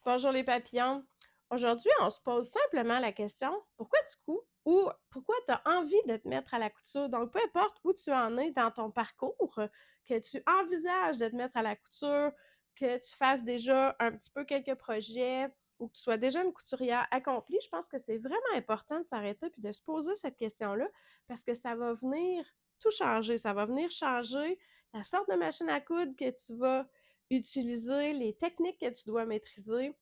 Bonjour les papillons. Aujourd'hui, on se pose simplement la question, pourquoi tu couds ou pourquoi tu as envie de te mettre à la couture? Donc, peu importe où tu en es dans ton parcours, que tu envisages de te mettre à la couture, que tu fasses déjà un petit peu quelques projets ou que tu sois déjà une couturière accomplie, je pense que c'est vraiment important de s'arrêter puis de se poser cette question-là parce que ça va venir tout changer. Ça va venir changer la sorte de machine à coudre que tu vas utiliser, les techniques que tu dois maîtriser.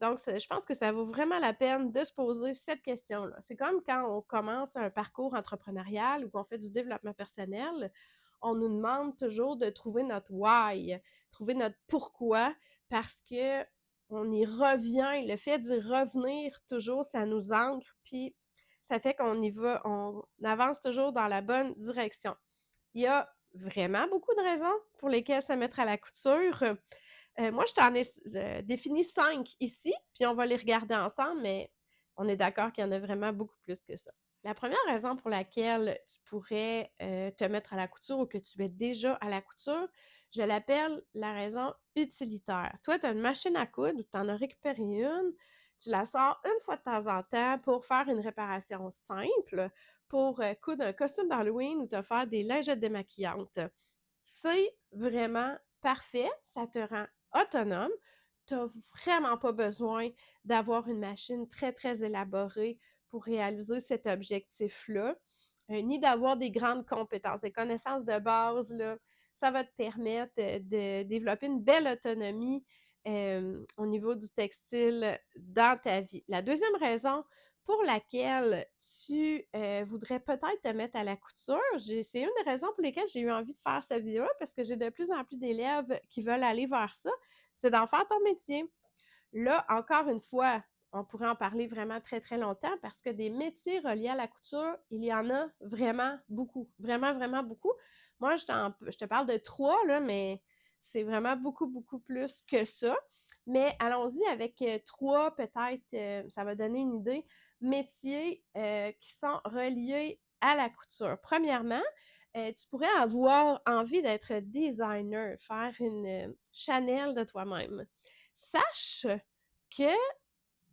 Donc, je pense que ça vaut vraiment la peine de se poser cette question-là. C'est comme quand on commence un parcours entrepreneurial ou qu'on fait du développement personnel, on nous demande toujours de trouver notre why, trouver notre pourquoi, parce que on y revient. Le fait d'y revenir toujours, ça nous ancre, puis ça fait qu'on y va, on avance toujours dans la bonne direction. Il y a vraiment beaucoup de raisons pour lesquelles se mettre à la couture. Moi, je t'en ai défini 5 ici, puis on va les regarder ensemble, mais on est d'accord qu'il y en a vraiment beaucoup plus que ça. La première raison pour laquelle tu pourrais te mettre à la couture ou que tu es déjà à la couture, je l'appelle la raison utilitaire. Toi, tu as une machine à coudre ou tu en as récupéré une, tu la sors une fois de temps en temps pour faire une réparation simple, pour coudre un costume d'Halloween ou te faire des lingettes démaquillantes. C'est vraiment parfait, ça te rend autonome. Tu n'as vraiment pas besoin d'avoir une machine très, très élaborée pour réaliser cet objectif-là, ni d'avoir des grandes compétences, des connaissances de base, là. Ça va te permettre de développer une belle autonomie au niveau du textile dans ta vie. La deuxième raison pour laquelle tu voudrais peut-être te mettre à la couture, c'est une des raisons pour lesquelles j'ai eu envie de faire cette vidéo parce que j'ai de plus en plus d'élèves qui veulent aller vers ça, c'est d'en faire ton métier. Là, encore une fois, on pourrait en parler vraiment très, très longtemps parce que des métiers reliés à la couture, il y en a vraiment beaucoup. Vraiment, vraiment beaucoup. Moi, je te parle de 3, là, mais c'est vraiment beaucoup, beaucoup plus que ça. Mais allons-y avec 3, peut-être, ça va donner une idée, métiers qui sont reliés à la couture. Premièrement, tu pourrais avoir envie d'être designer, faire une Chanel de toi-même. Sache que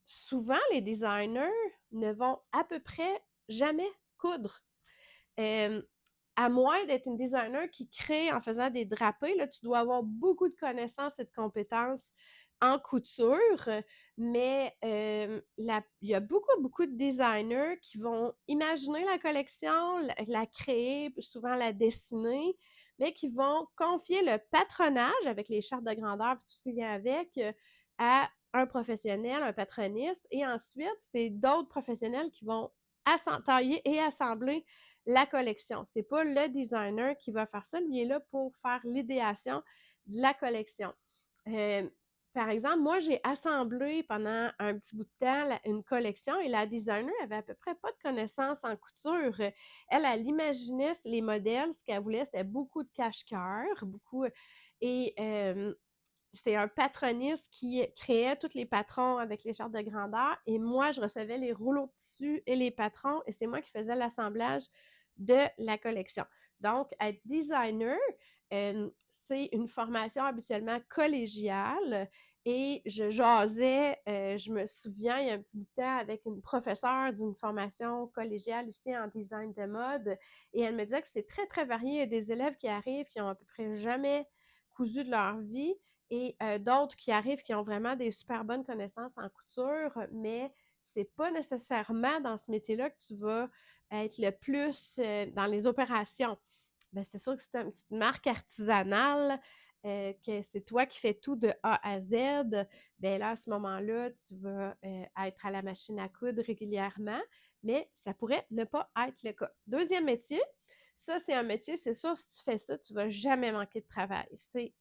souvent, les designers ne vont à peu près jamais coudre. Euh, à moins d'être une designer qui crée en faisant des drapés, là, tu dois avoir beaucoup de connaissances et de compétences en couture, mais il y a beaucoup, beaucoup de designers qui vont imaginer la collection, la créer, souvent la dessiner, mais qui vont confier le patronage avec les chartes de grandeur et tout ce qui vient avec à un professionnel, un patroniste, et ensuite, c'est d'autres professionnels qui vont tailler et assembler la collection. C'est pas le designer qui va faire ça, lui est là pour faire l'idéation de la collection. Euh, Par exemple, moi, j'ai assemblé pendant un petit bout de temps une collection et la designer avait à peu près pas de connaissances en couture. Elle imaginait les modèles, ce qu'elle voulait, c'était beaucoup de cache-cœur, beaucoup. Et c'était un patroniste qui créait tous les patrons avec les chartes de grandeur et moi, je recevais les rouleaux de tissu et les patrons et c'est moi qui faisais l'assemblage de la collection. Donc, être designer, c'est une formation habituellement collégiale et je jasais, je me souviens, il y a un petit bout de temps, avec une professeure d'une formation collégiale ici en design de mode et elle me disait que c'est très, très varié. Il y a des élèves qui arrivent qui ont à peu près jamais cousu de leur vie et d'autres qui arrivent qui ont vraiment des super bonnes connaissances en couture, mais c'est pas nécessairement dans ce métier-là que tu vas être le plus dans les opérations. Ben, c'est sûr que c'est une petite marque artisanale, que c'est toi qui fais tout de A à Z. Ben là, à ce moment-là, tu vas être à la machine à coudre régulièrement, mais ça pourrait ne pas être le cas. Deuxième métier, ça, c'est un métier, c'est sûr, si tu fais ça, tu vas jamais manquer de travail. C'est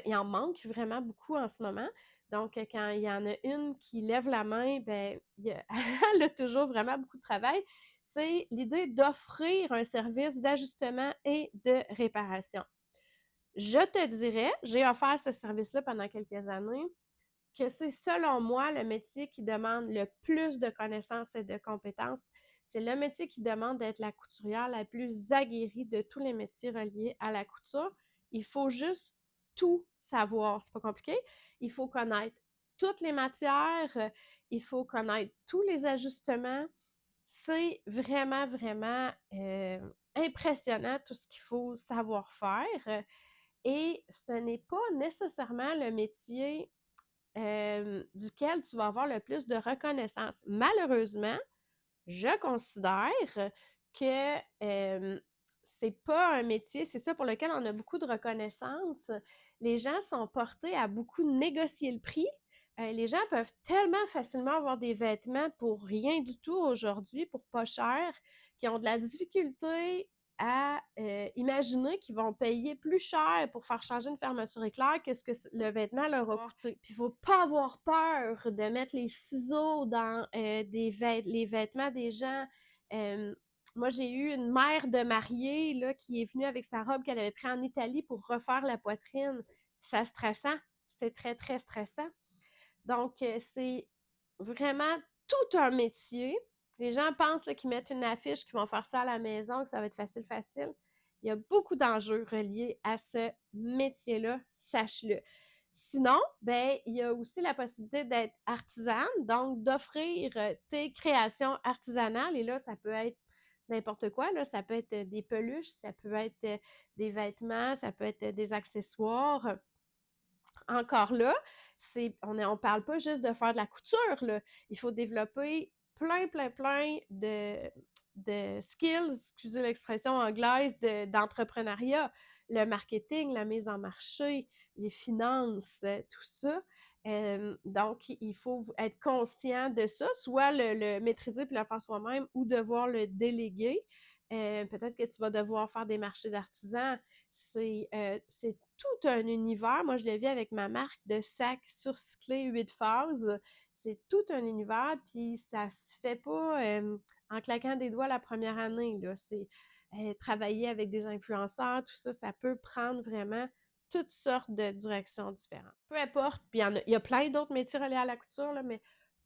il en manque vraiment beaucoup en ce moment. Donc, quand il y en a une qui lève la main, ben, elle a toujours vraiment beaucoup de travail. C'est l'idée d'offrir un service d'ajustement et de réparation. Je te dirais, j'ai offert ce service-là pendant quelques années, que c'est selon moi le métier qui demande le plus de connaissances et de compétences. C'est le métier qui demande d'être la couturière la plus aguerrie de tous les métiers reliés à la couture. Il faut juste tout savoir. C'est pas compliqué. Il faut connaître toutes les matières, il faut connaître tous les ajustements. C'est vraiment, vraiment impressionnant tout ce qu'il faut savoir faire. Et ce n'est pas nécessairement le métier duquel tu vas avoir le plus de reconnaissance. Malheureusement, je considère que c'est pas un métier, c'est ça pour lequel on a beaucoup de reconnaissance. Les gens sont portés à beaucoup négocier le prix. Les gens peuvent tellement facilement avoir des vêtements pour rien du tout aujourd'hui, pour pas cher, qui ont de la difficulté à imaginer qu'ils vont payer plus cher pour faire changer une fermeture éclair que ce que le vêtement leur a coûté. Puis il faut pas avoir peur de mettre les ciseaux dans les vêtements des gens. Moi, j'ai eu une mère de mariée là, qui est venue avec sa robe qu'elle avait prise en Italie pour refaire la poitrine. C'est stressant. C'est très, très stressant. Donc, c'est vraiment tout un métier. Les gens pensent là, qu'ils mettent une affiche, qu'ils vont faire ça à la maison, que ça va être facile, facile. Il y a beaucoup d'enjeux reliés à ce métier-là, sache-le. Sinon, ben, il y a aussi la possibilité d'être artisane, donc d'offrir tes créations artisanales. Et là, ça peut être n'importe quoi, là. Ça peut être des peluches, ça peut être des vêtements, ça peut être des accessoires. Encore là, on parle pas juste de faire de la couture, là. Il faut développer plein de skills, excusez l'expression anglaise, d'entrepreneuriat, le marketing, la mise en marché, les finances, tout ça. Donc, il faut être conscient de ça, soit le maîtriser puis le faire soi-même ou devoir le déléguer. Peut-être que tu vas devoir faire des marchés d'artisans. C'est tout un univers. Moi, je le vis avec ma marque de sacs surcyclés 8 phases. C'est tout un univers, puis ça se fait pas en claquant des doigts la première année, là. C'est travailler avec des influenceurs, tout ça, ça peut prendre vraiment toutes sortes de directions différentes. Peu importe, puis il y a plein d'autres métiers reliés à la couture, là, mais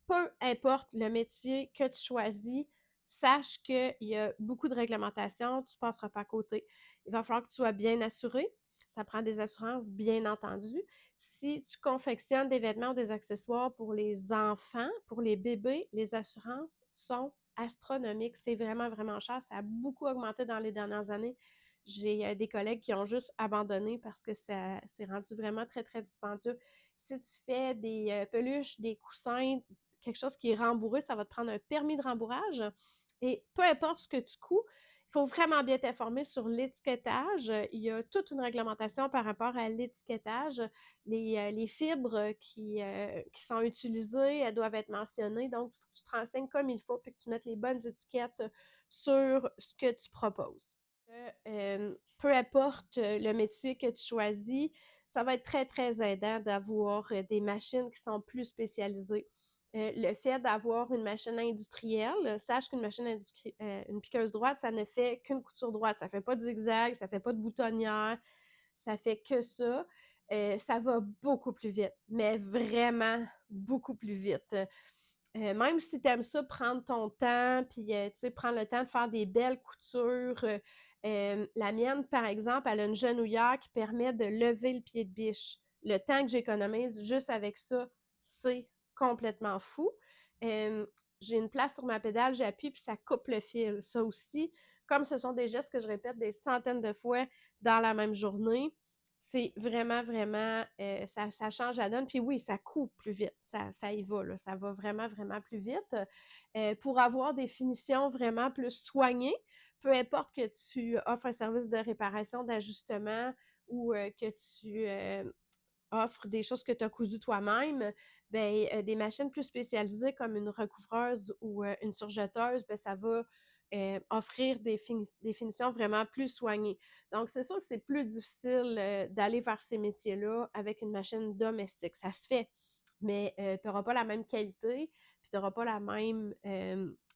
peu importe le métier que tu choisis, sache qu'il y a beaucoup de réglementations, tu ne passeras pas à côté. Il va falloir que tu sois bien assuré. Ça prend des assurances, bien entendu. Si tu confectionnes des vêtements ou des accessoires pour les enfants, pour les bébés, les assurances sont astronomiques. C'est vraiment, vraiment cher. Ça a beaucoup augmenté dans les dernières années. J'ai des collègues qui ont juste abandonné parce que ça s'est rendu vraiment très, très dispendieux. Si tu fais des peluches, des coussins, quelque chose qui est rembourré, ça va te prendre un permis de rembourrage. Et peu importe ce que tu coûtes, il faut vraiment bien t'informer sur l'étiquetage. Il y a toute une réglementation par rapport à l'étiquetage. Les fibres qui sont utilisées, elles doivent être mentionnées. Donc, il faut que tu te renseignes comme il faut et que tu mettes les bonnes étiquettes sur ce que tu proposes. Peu importe le métier que tu choisis, ça va être très, très aidant d'avoir des machines qui sont plus spécialisées. Le fait d'avoir une machine industrielle, sache qu'une une piqueuse droite, ça ne fait qu'une couture droite. Ça ne fait pas de zigzag, ça ne fait pas de boutonnière, ça fait que ça. Ça va beaucoup plus vite, mais vraiment beaucoup plus vite. Même si tu aimes ça, prendre ton temps, puis prendre le temps de faire des belles coutures. La mienne, par exemple, elle a une genouillère qui permet de lever le pied de biche. Le temps que j'économise juste avec ça, c'est complètement fou. J'ai une place sur ma pédale, j'appuie, puis ça coupe le fil. Ça aussi, comme ce sont des gestes que je répète des centaines de fois dans la même journée, c'est vraiment, vraiment, ça change la donne. Puis oui, ça coupe plus vite, ça y va, là, ça va vraiment, vraiment plus vite. Pour avoir des finitions vraiment plus soignées, peu importe que tu offres un service de réparation, d'ajustement ou que tu offres des choses que tu as cousues toi-même, ben, des machines plus spécialisées comme une recouvreuse ou une surjeteuse, ben, ça va offrir des finitions vraiment plus soignées. Donc, c'est sûr que c'est plus difficile d'aller vers ces métiers-là avec une machine domestique. Ça se fait, mais tu n'auras pas la même qualité, puis tu n'auras pas la même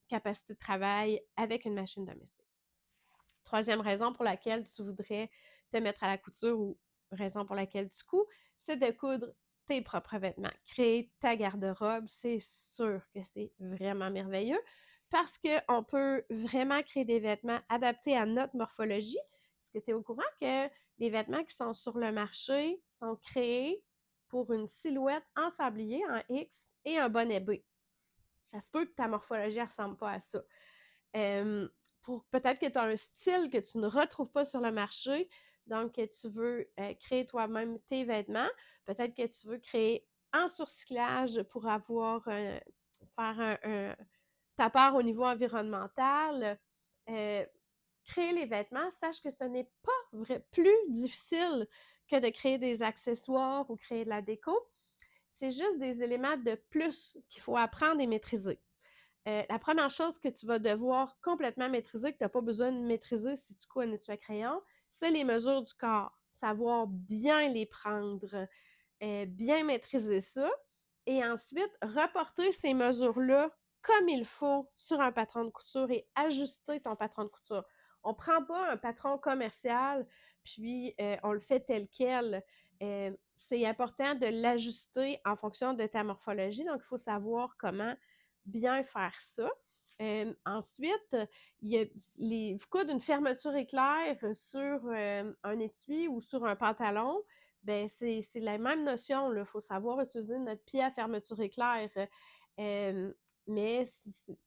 capacité de travail avec une machine domestique. Troisième raison pour laquelle tu voudrais te mettre à la couture ou raison pour laquelle tu couds, c'est de coudre tes propres vêtements. Créer ta garde-robe, c'est sûr que c'est vraiment merveilleux parce qu'on peut vraiment créer des vêtements adaptés à notre morphologie. Est-ce que tu es au courant que les vêtements qui sont sur le marché sont créés pour une silhouette en sablier, en X, et un bonnet B. Ça se peut que ta morphologie ne ressemble pas à ça. Peut-être que tu as un style que tu ne retrouves pas sur le marché, donc tu veux créer toi-même tes vêtements. Peut-être que tu veux créer en surcyclage pour faire ta part au niveau environnemental. Créer les vêtements, sache que ce n'est pas plus difficile que de créer des accessoires ou créer de la déco. C'est juste des éléments de plus qu'il faut apprendre et maîtriser. La première chose que tu vas devoir complètement maîtriser, que tu n'as pas besoin de maîtriser si tu couds un étui à crayon, c'est les mesures du corps. Savoir bien les prendre, bien maîtriser ça. Et ensuite, reporter ces mesures-là comme il faut sur un patron de couture et ajuster ton patron de couture. On ne prend pas un patron commercial, puis on le fait tel quel. C'est important de l'ajuster en fonction de ta morphologie. Donc, il faut savoir comment bien faire ça. Ensuite, vous coudre une fermeture éclair sur un étui ou sur un pantalon, ben c'est la même notion. Il faut savoir utiliser notre pied à fermeture éclair. Mais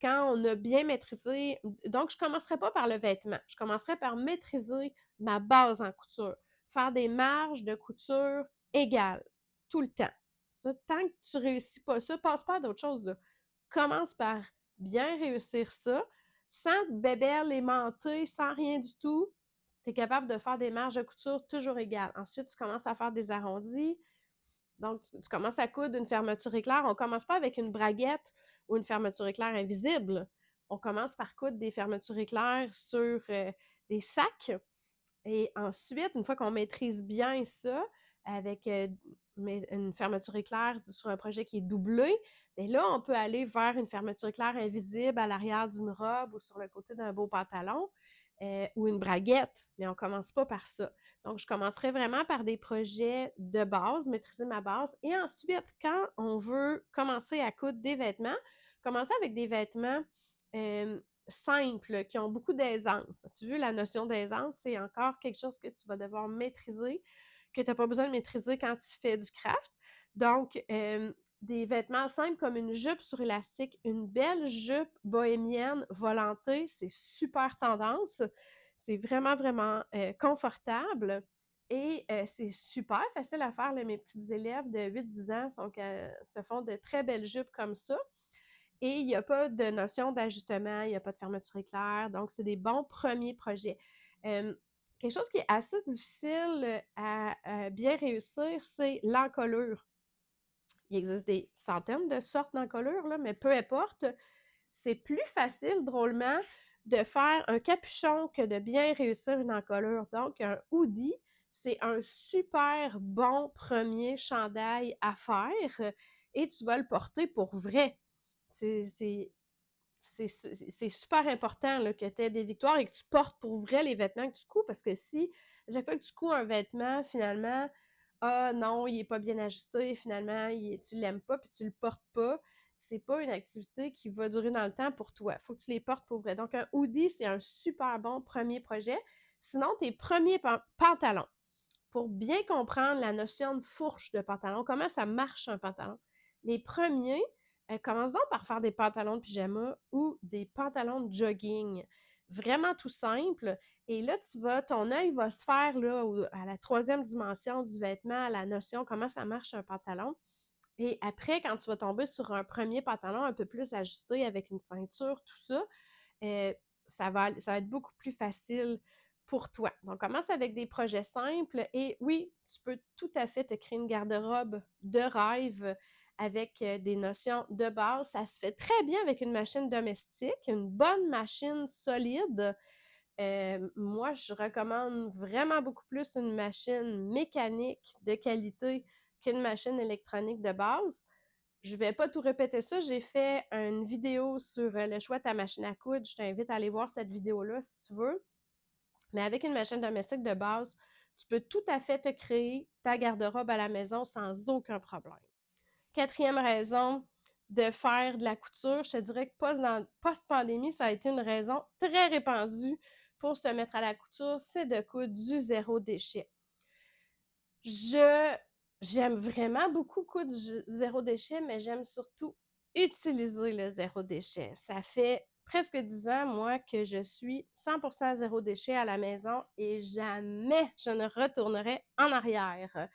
quand on a bien maîtrisé... Donc, je ne commencerai pas par le vêtement. Je commencerai par maîtriser ma base en couture. Faire des marges de couture égales, tout le temps. Ça, tant que tu ne réussis pas ça, passe pas à d'autres choses, là. Commence par bien réussir ça, sans bébelle aimanté, sans rien du tout. Tu es capable de faire des marges de couture toujours égales. Ensuite, tu commences à faire des arrondis. Donc, tu commences à coudre une fermeture éclair. On ne commence pas avec une braguette ou une fermeture éclair invisible. On commence par coudre des fermetures éclairs sur des sacs. Et ensuite, une fois qu'on maîtrise bien ça, avec une fermeture éclair sur un projet qui est doublé, bien là, on peut aller vers une fermeture éclair invisible à l'arrière d'une robe ou sur le côté d'un beau pantalon ou une braguette, mais on ne commence pas par ça. Donc, je commencerai vraiment par des projets de base, maîtriser ma base. Et ensuite, quand on veut commencer à coudre des vêtements, commencer avec des vêtements simples, qui ont beaucoup d'aisance. Tu veux, la notion d'aisance, c'est encore quelque chose que tu vas devoir maîtriser, que tu n'as pas besoin de maîtriser quand tu fais du craft. Donc, des vêtements simples comme une jupe sur élastique, une belle jupe bohémienne volantée, c'est super tendance. C'est vraiment, vraiment confortable et c'est super facile à faire. Là, mes petites élèves de 8-10 ans se font de très belles jupes comme ça. Et il n'y a pas de notion d'ajustement, il n'y a pas de fermeture éclair. Donc, c'est des bons premiers projets. Quelque chose qui est assez difficile à bien réussir, c'est l'encolure. Il existe des centaines de sortes d'encolures, là, mais peu importe. C'est plus facile, drôlement, de faire un capuchon que de bien réussir une encolure. Donc, un hoodie, c'est un super bon premier chandail à faire et tu vas le porter pour vrai. C'est super important là, que tu aies des victoires et que tu portes pour vrai les vêtements que tu couds, parce que si, à chaque fois que tu couds un vêtement, finalement, ah non, il n'est pas bien ajusté, finalement, tu ne l'aimes pas puis tu ne le portes pas, c'est pas une activité qui va durer dans le temps pour toi. Il faut que tu les portes pour vrai. Donc, un hoodie, c'est un super bon premier projet. Sinon, tes premiers pantalons, pour bien comprendre la notion de fourche de pantalon, comment ça marche un pantalon, les premiers, commence donc par faire des pantalons de pyjama ou des pantalons de jogging. Vraiment tout simple. Et là, ton œil va se faire là, à la troisième dimension du vêtement, à la notion comment ça marche un pantalon. Et après, quand tu vas tomber sur un premier pantalon un peu plus ajusté avec une ceinture, tout ça, ça va être beaucoup plus facile pour toi. Donc, commence avec des projets simples et oui, tu peux tout à fait te créer une garde-robe de rêve avec des notions de base. Ça se fait très bien avec une machine domestique, une bonne machine solide. Moi, je recommande vraiment beaucoup plus une machine mécanique de qualité qu'une machine électronique de base. Je ne vais pas tout répéter ça. J'ai fait une vidéo sur le choix de ta machine à coudre. Je t'invite à aller voir cette vidéo-là si tu veux. Mais avec une machine domestique de base, tu peux tout à fait te créer ta garde-robe à la maison sans aucun problème. Quatrième raison de faire de la couture, je te dirais que post-pandémie, ça a été une raison très répandue pour se mettre à la couture, c'est de coudre du zéro déchet. Je J'aime vraiment beaucoup coudre du zéro déchet, mais j'aime surtout utiliser le zéro déchet. Ça fait presque 10 ans, moi, que je suis 100% zéro déchet à la maison et jamais je ne retournerai en arrière.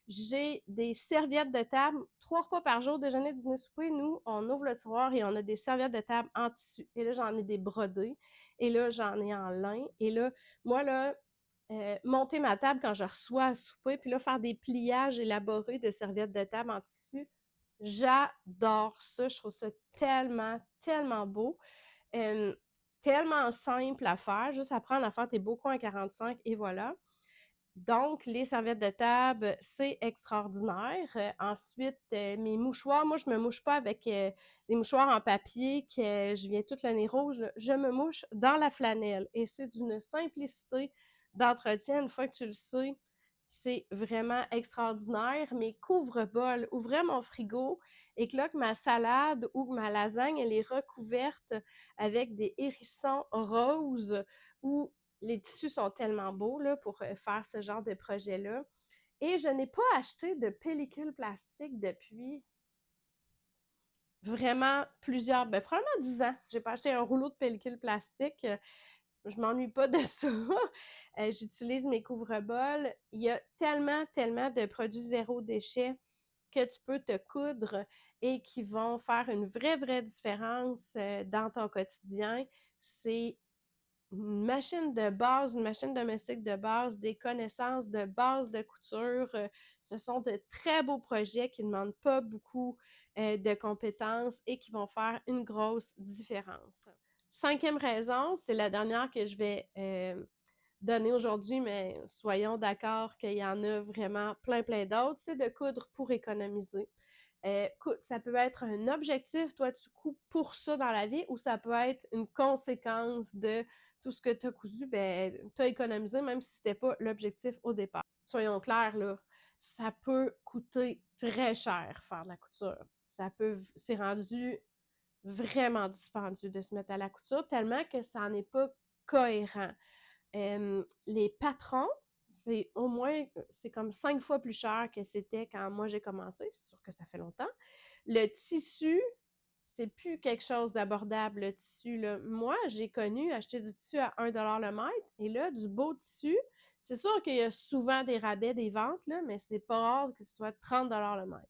J'ai des serviettes de table, 3 repas par jour, déjeuner, dîner, souper. Nous, on ouvre le tiroir et on a des serviettes de table en tissu. Et là, j'en ai des brodés. Et là, j'en ai en lin. Et là, moi, là, monter ma table quand je reçois à souper, puis là, faire des pliages élaborés de serviettes de table en tissu, j'adore ça. Je trouve ça tellement, tellement beau. Euh, Tellement simple à faire. Juste apprendre à faire tes beaux coins à 45 et voilà. Donc, les serviettes de table, c'est extraordinaire. Ensuite, mes mouchoirs, moi, je me mouche pas avec des mouchoirs en papier que je viens toute le nez rouge. Là. Je me mouche dans la flanelle et c'est d'une simplicité d'entretien. Une fois que tu le sais, c'est vraiment extraordinaire. Mes couvre-bols, ouvrais mon frigo et que là, que ma salade ou que ma lasagne, elle est recouverte avec des hérissons roses ou les tissus sont tellement beaux là, pour faire ce genre de projet-là. Et je n'ai pas acheté de pellicule plastique depuis vraiment plusieurs, probablement 10 ans. J'ai pas acheté un rouleau de pellicule plastique. Je m'ennuie pas de ça. J'utilise mes couvre-bols. Il y a tellement, tellement de produits zéro déchet que tu peux te coudre et qui vont faire une vraie, vraie différence dans ton quotidien. C'est une machine de base, une machine domestique de base, des connaissances de base de couture. Ce sont de très beaux projets qui ne demandent pas beaucoup de compétences et qui vont faire une grosse différence. Cinquième raison, c'est la dernière que je vais donner aujourd'hui, mais soyons d'accord qu'il y en a vraiment plein, plein d'autres, c'est de coudre pour économiser. Ça peut être un objectif, toi tu coupes pour ça dans la vie, ou ça peut être une conséquence de tout ce que tu as cousu, tu as économisé même si c'était pas l'objectif au départ. Soyons clairs, là, ça peut coûter très cher faire de la couture. C'est rendu vraiment dispendieux de se mettre à la couture, tellement que ça n'est pas cohérent. Les patrons, c'est comme 5 fois plus cher que c'était quand moi j'ai commencé. C'est sûr que ça fait longtemps. Le tissu, c'est plus quelque chose d'abordable, le tissu. Là. Moi, j'ai connu acheter du tissu à 1$ le mètre. Et là, du beau tissu, c'est sûr qu'il y a souvent des rabais, des ventes, là, mais c'est pas rare que ce soit 30$ le mètre.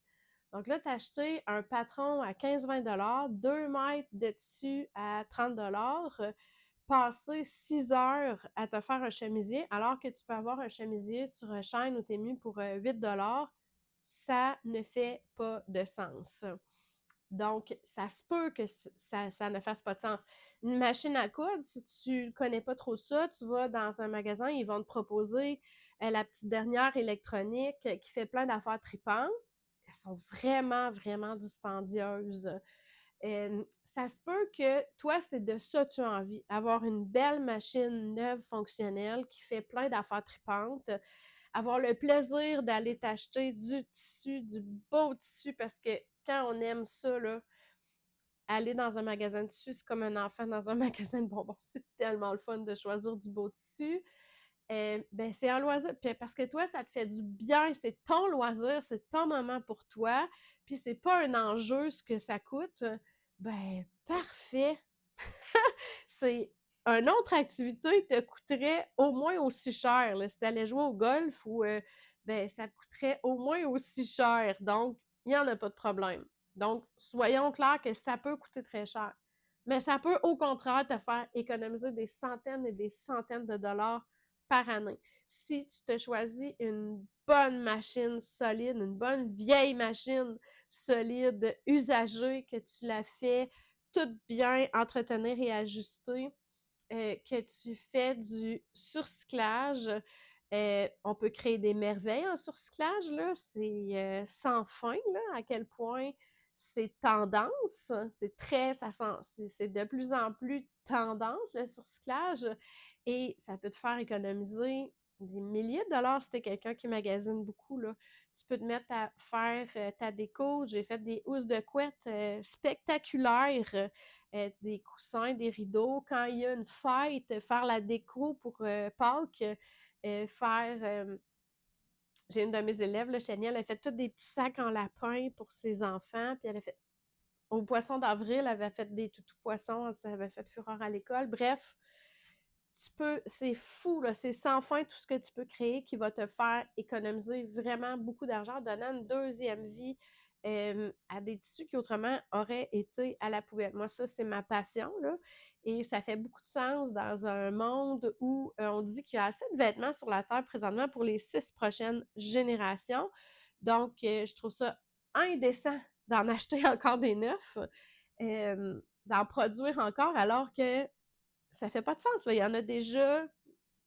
Donc là, tu as acheté un patron à 15-20$, 2 mètres de tissu à 30$, passer 6 heures à te faire un chemisier, alors que tu peux avoir un chemisier sur un chaîne ou t'es mieux pour 8$, ça ne fait pas de sens. Donc, ça se peut que ça ne fasse pas de sens. Une machine à coudre, si tu ne connais pas trop ça, tu vas dans un magasin, ils vont te proposer la petite dernière électronique qui fait plein d'affaires tripantes. Elles sont vraiment, vraiment dispendieuses. Ça se peut que toi, c'est de ça que tu as envie. Avoir une belle machine neuve, fonctionnelle, qui fait plein d'affaires tripantes. Avoir le plaisir d'aller t'acheter du tissu, du beau tissu, parce que quand on aime ça, là, aller dans un magasin de tissu, c'est comme un enfant dans un magasin de bonbons. C'est tellement le fun de choisir du beau tissu. C'est un loisir. Puis parce que toi, ça te fait du bien. C'est ton loisir, c'est ton moment pour toi. Puis c'est pas un enjeu ce que ça coûte. Parfait. C'est une autre activité te coûterait au moins aussi cher. Là. Si tu allais jouer au golf ou ça te coûterait au moins aussi cher. Donc, il n'y en a pas de problème. Donc, soyons clairs que ça peut coûter très cher. Mais ça peut au contraire te faire économiser des centaines et des centaines de dollars par année. Si tu te choisis une bonne machine solide, une bonne vieille machine solide, usagée, que tu la fais tout bien entretenir et ajuster, que tu fais du surcyclage. On peut créer des merveilles en surcyclage, là. C'est sans fin, là, à quel point c'est tendance. C'est de plus en plus tendance, le surcyclage. Et ça peut te faire économiser des milliers de dollars si t'es quelqu'un qui magasine beaucoup, là. Tu peux te mettre à faire ta déco. J'ai fait des housses de couette spectaculaires, des coussins, des rideaux. Quand il y a une fête, faire la déco pour Pâques, faire J'ai une de mes élèves, là, Chania, elle a fait tous des petits sacs en lapin pour ses enfants, puis elle a fait au poisson d'avril, elle avait fait des toutous poissons, ça avait fait fureur à l'école. Bref, c'est fou, là, c'est sans fin tout ce que tu peux créer qui va te faire économiser vraiment beaucoup d'argent, donnant une deuxième vie à des tissus qui autrement auraient été à la poubelle. Moi, ça, c'est ma passion, là, et ça fait beaucoup de sens dans un monde où on dit qu'il y a assez de vêtements sur la Terre présentement pour les 6 prochaines générations. Donc, je trouve ça indécent d'en acheter encore des neufs, d'en produire encore, alors que ça fait pas de sens. Là. Il y en a déjà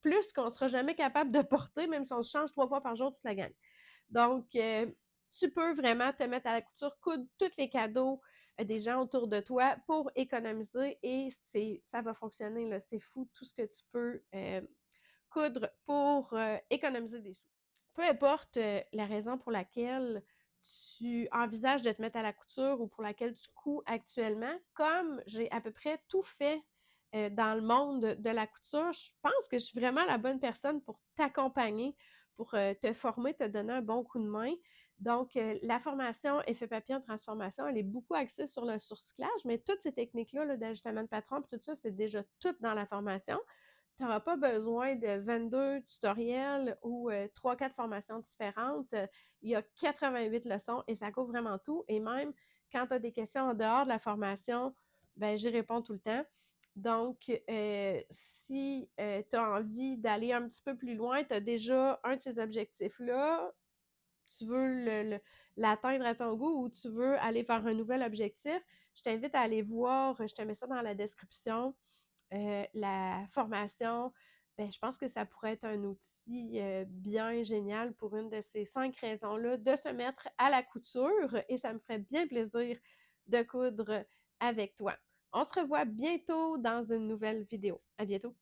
plus qu'on sera jamais capable de porter, même si on se change 3 fois par jour toute la gang. Donc, tu peux vraiment te mettre à la couture, coudre tous les cadeaux des gens autour de toi pour économiser et ça va fonctionner. Là. C'est fou tout ce que tu peux coudre pour économiser des sous. Peu importe la raison pour laquelle tu envisages de te mettre à la couture ou pour laquelle tu couds actuellement, comme j'ai à peu près tout fait dans le monde de la couture, je pense que je suis vraiment la bonne personne pour t'accompagner, pour te former, te donner un bon coup de main. Donc, la formation Effet papillon transformation, elle est beaucoup axée sur le surcyclage, mais toutes ces techniques-là là, d'ajustement de patron, tout ça, c'est déjà tout dans la formation. Tu n'auras pas besoin de 22 tutoriels ou 3-4 formations différentes. Il y a 88 leçons et ça couvre vraiment tout. Et même quand tu as des questions en dehors de la formation, ben, j'y réponds tout le temps. Donc, si tu as envie d'aller un petit peu plus loin, tu as déjà un de ces objectifs-là, tu veux l'atteindre à ton goût ou tu veux aller vers un nouvel objectif, je t'invite à aller voir, je te mets ça dans la description, la formation. Ben, je pense que ça pourrait être un outil bien génial pour une de ces 5 raisons-là, de se mettre à la couture et ça me ferait bien plaisir de coudre avec toi. On se revoit bientôt dans une nouvelle vidéo. À bientôt!